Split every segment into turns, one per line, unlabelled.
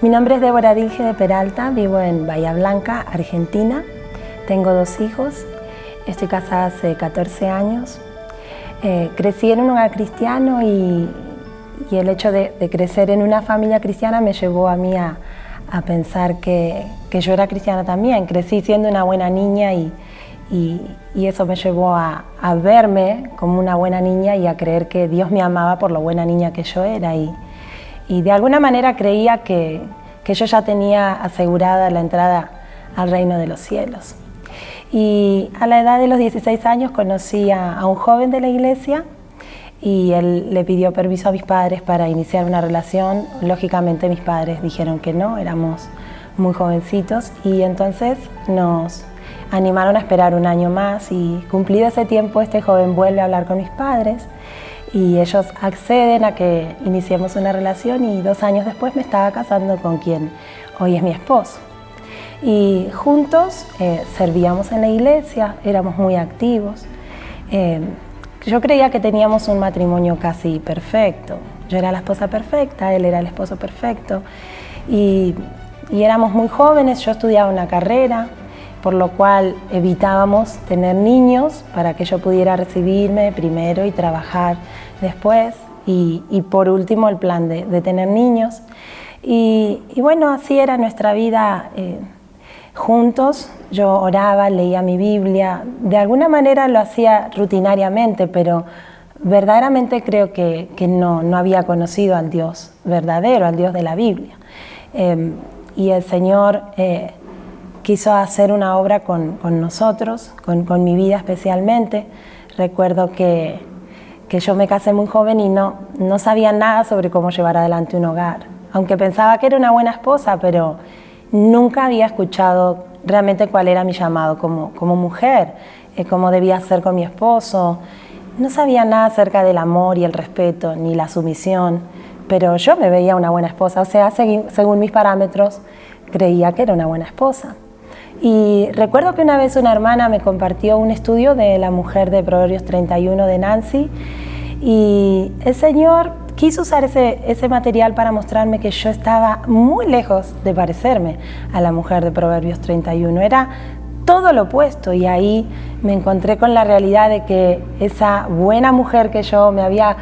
Mi nombre es Débora Dilge de Peralta, vivo en Bahía Blanca, Argentina. Tengo 2 hijos, estoy casada hace 14 años. Crecí en un hogar cristiano y el hecho de crecer en una familia cristiana me llevó a mí a pensar que yo era cristiana también. Crecí siendo una buena niña y eso me llevó a verme como una buena niña y a creer que Dios me amaba por lo buena niña que yo era. Y de alguna manera creía que yo ya tenía asegurada la entrada al reino de los cielos. Y a la edad de los 16 años conocí a un joven de la iglesia y él le pidió permiso a mis padres para iniciar una relación. Lógicamente mis padres dijeron que no, éramos muy jovencitos, y entonces nos animaron a esperar un año más, y cumplido ese tiempo este joven vuelve a hablar con mis padres y ellos acceden a que iniciemos una relación, y 2 años después me estaba casando con quien hoy es mi esposo. Y juntos servíamos en la iglesia, éramos muy activos. Yo creía que teníamos un matrimonio casi perfecto. Yo era la esposa perfecta, él era el esposo perfecto. Y éramos muy jóvenes, yo estudiaba una carrera, por lo cual evitábamos tener niños para que yo pudiera recibirme primero y trabajar después. Y por último el plan de tener niños. Y bueno, así era nuestra vida juntos. Yo oraba, leía mi Biblia, de alguna manera lo hacía rutinariamente, pero verdaderamente creo que no había conocido al Dios verdadero, al Dios de la Biblia. Y el Señor quiso hacer una obra con nosotros, con mi vida especialmente. Recuerdo que yo me casé muy joven y no sabía nada sobre cómo llevar adelante un hogar, aunque pensaba que era una buena esposa, pero nunca había escuchado realmente cuál era mi llamado como mujer, cómo debía ser con mi esposo. No sabía nada acerca del amor y el respeto, ni la sumisión, pero yo me veía una buena esposa, o sea, según mis parámetros, creía que era una buena esposa. Y recuerdo que una vez una hermana me compartió un estudio de la mujer de Proverbios 31 de Nancy, y el Señor quiso usar ese material para mostrarme que yo estaba muy lejos de parecerme a la mujer de Proverbios 31. Era todo lo opuesto, y ahí me encontré con la realidad de que esa buena mujer que yo me había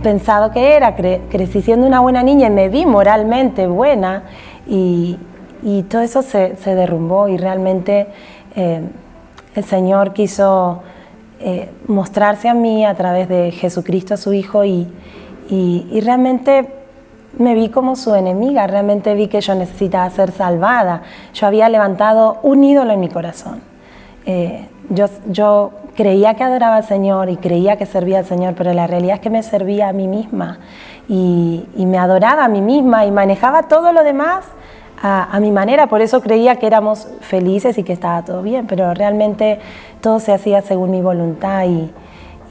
pensado que era, crecí siendo una buena niña y me vi moralmente buena, y todo eso se derrumbó, y realmente el Señor quiso mostrarse a mí a través de Jesucristo, su Hijo, y realmente me vi como su enemiga. Realmente vi que yo necesitaba ser salvada. Yo había levantado un ídolo en mi corazón. Yo creía que adoraba al Señor y creía que servía al Señor, pero la realidad es que me servía a mí misma y me adoraba a mí misma y manejaba todo lo demás a mi manera. Por eso creía que éramos felices y que estaba todo bien, pero realmente todo se hacía según mi voluntad,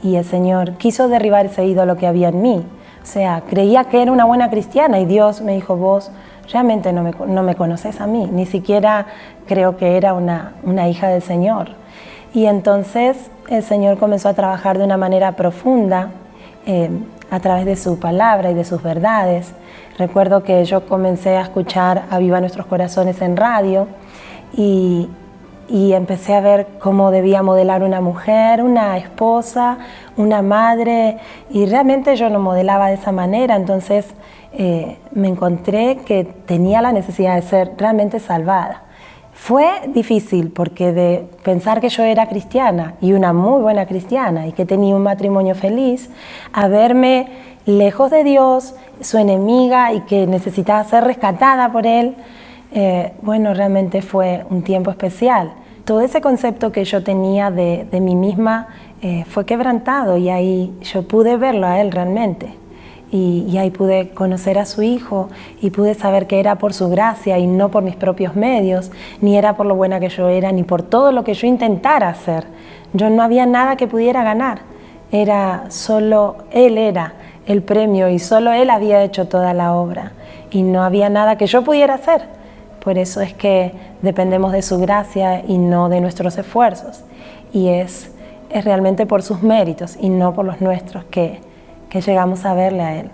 y el Señor quiso derribar ese ídolo que había en mí. O sea, creía que era una buena cristiana, y Dios me dijo: vos realmente no me conoces a mí, ni siquiera creo que era una hija del Señor. Y entonces el Señor comenzó a trabajar de una manera profunda a través de su palabra y de sus verdades. Recuerdo que yo comencé a escuchar Aviva Nuestros Corazones en radio, y empecé a ver cómo debía modelar una mujer, una esposa, una madre, y realmente yo no modelaba de esa manera. Entonces me encontré que tenía la necesidad de ser realmente salvada. Fue difícil, porque de pensar que yo era cristiana, y una muy buena cristiana, y que tenía un matrimonio feliz, a verme lejos de Dios, su enemiga, y que necesitaba ser rescatada por Él. Bueno, realmente fue un tiempo especial. Todo ese concepto que yo tenía de mí misma fue quebrantado, y ahí yo pude verlo a Él realmente. Y ahí pude conocer a su Hijo, y pude saber que era por su gracia y no por mis propios medios, ni era por lo buena que yo era, ni por todo lo que yo intentara hacer. Yo no había nada que pudiera ganar. Era solo Él era el premio, y solo Él había hecho toda la obra, y no había nada que yo pudiera hacer. Por eso es que dependemos de su gracia y no de nuestros esfuerzos, y es realmente por sus méritos y no por los nuestros que llegamos a verle a Él.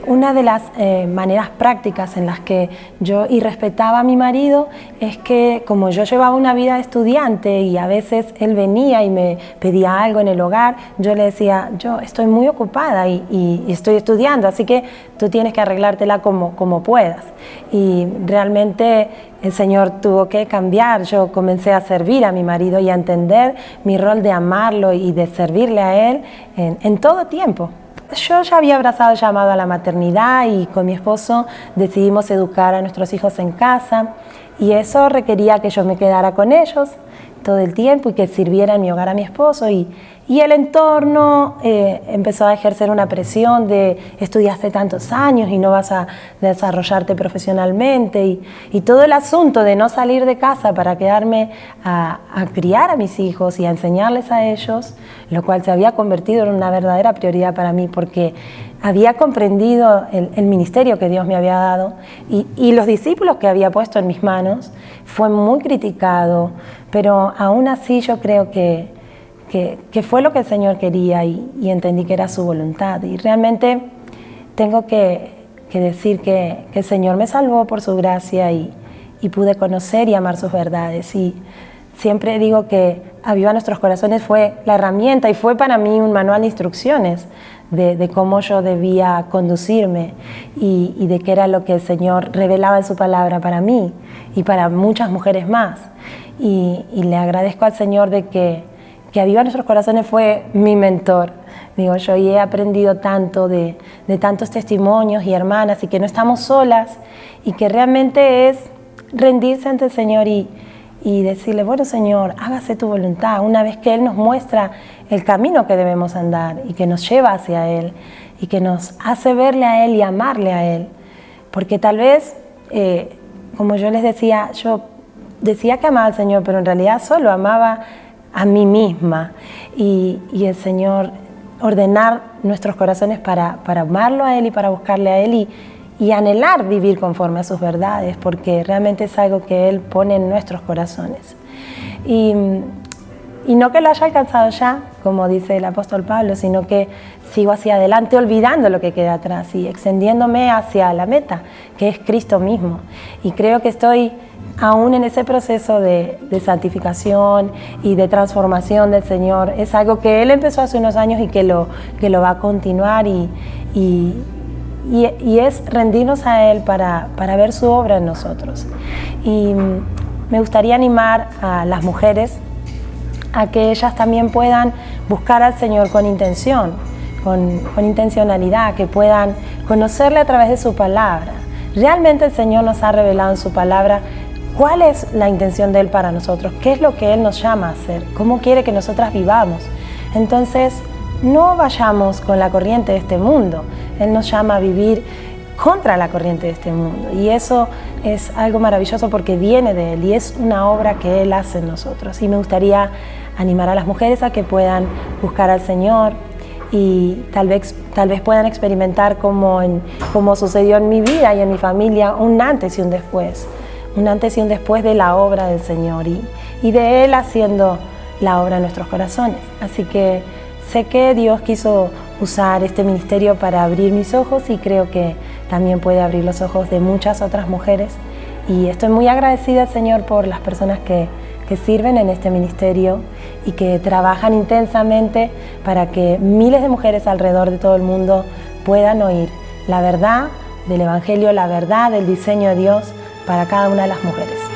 Una de las maneras prácticas en las que yo respetaba a mi marido es que como yo llevaba una vida de estudiante y a veces él venía y me pedía algo en el hogar, yo le decía, yo estoy muy ocupada y estoy estudiando, así que tú tienes que arreglártela como puedas. Y realmente el Señor tuvo que cambiar. Yo comencé a servir a mi marido y a entender mi rol de amarlo y de servirle a él en todo tiempo. Yo ya había abrazado el llamado a la maternidad y con mi esposo decidimos educar a nuestros hijos en casa y eso requería que yo me quedara con ellos todo el tiempo y que sirviera en mi hogar a mi esposo y el entorno empezó a ejercer una presión de estudiaste tantos años y no vas a desarrollarte profesionalmente y todo el asunto de no salir de casa para quedarme a criar a mis hijos y a enseñarles a ellos, lo cual se había convertido en una verdadera prioridad para mí porque había comprendido el ministerio que Dios me había dado y los discípulos que había puesto en mis manos. Fue muy criticado, pero aún así yo creo que fue lo que el Señor quería y entendí que era su voluntad. Y realmente tengo que decir que el Señor me salvó por su gracia y pude conocer y amar sus verdades. Y siempre digo que Aviva Nuestros Corazones fue la herramienta y fue para mí un manual de instrucciones de cómo yo debía conducirme y de qué era lo que el Señor revelaba en su palabra para mí y para muchas mujeres más. Y le agradezco al Señor de que Aviva Nuestros Corazones fue mi mentor. Digo, yo he aprendido tanto de tantos testimonios y hermanas y que no estamos solas y que realmente es rendirse ante el Señor y decirle, bueno Señor, hágase tu voluntad, una vez que Él nos muestra el camino que debemos andar y que nos lleva hacia Él y que nos hace verle a Él y amarle a Él. Porque tal vez, como yo les decía, yo decía que amaba al Señor, pero en realidad solo amaba a mí misma y el Señor ordenar nuestros corazones para amarlo a Él y para buscarle a Él y anhelar vivir conforme a sus verdades, porque realmente es algo que Él pone en nuestros corazones. Y no que lo haya alcanzado ya, como dice el apóstol Pablo, sino que sigo hacia adelante olvidando lo que queda atrás y extendiéndome hacia la meta, que es Cristo mismo. Y creo que estoy aún en ese proceso de santificación y de transformación del Señor. Es algo que Él empezó hace unos años y que lo va a continuar y es rendirnos a Él para ver su obra en nosotros. Y me gustaría animar a las mujeres a que ellas también puedan buscar al Señor con intención, con intencionalidad, que puedan conocerle a través de su palabra. Realmente el Señor nos ha revelado en su palabra cuál es la intención de Él para nosotros, qué es lo que Él nos llama a hacer, cómo quiere que nosotras vivamos. Entonces, no vayamos con la corriente de este mundo. Él nos llama a vivir contra la corriente de este mundo y eso es algo maravilloso porque viene de Él y es una obra que Él hace en nosotros. Y me gustaría animar a las mujeres a que puedan buscar al Señor y tal vez puedan experimentar como sucedió en mi vida y en mi familia, un antes y un después de la obra del Señor y de Él haciendo la obra en nuestros corazones. Así que sé que Dios quiso usar este ministerio para abrir mis ojos y creo que también puede abrir los ojos de muchas otras mujeres. Y estoy muy agradecida al Señor por las personas que sirven en este ministerio y que trabajan intensamente para que miles de mujeres alrededor de todo el mundo puedan oír la verdad del Evangelio, la verdad del diseño de Dios para cada una de las mujeres.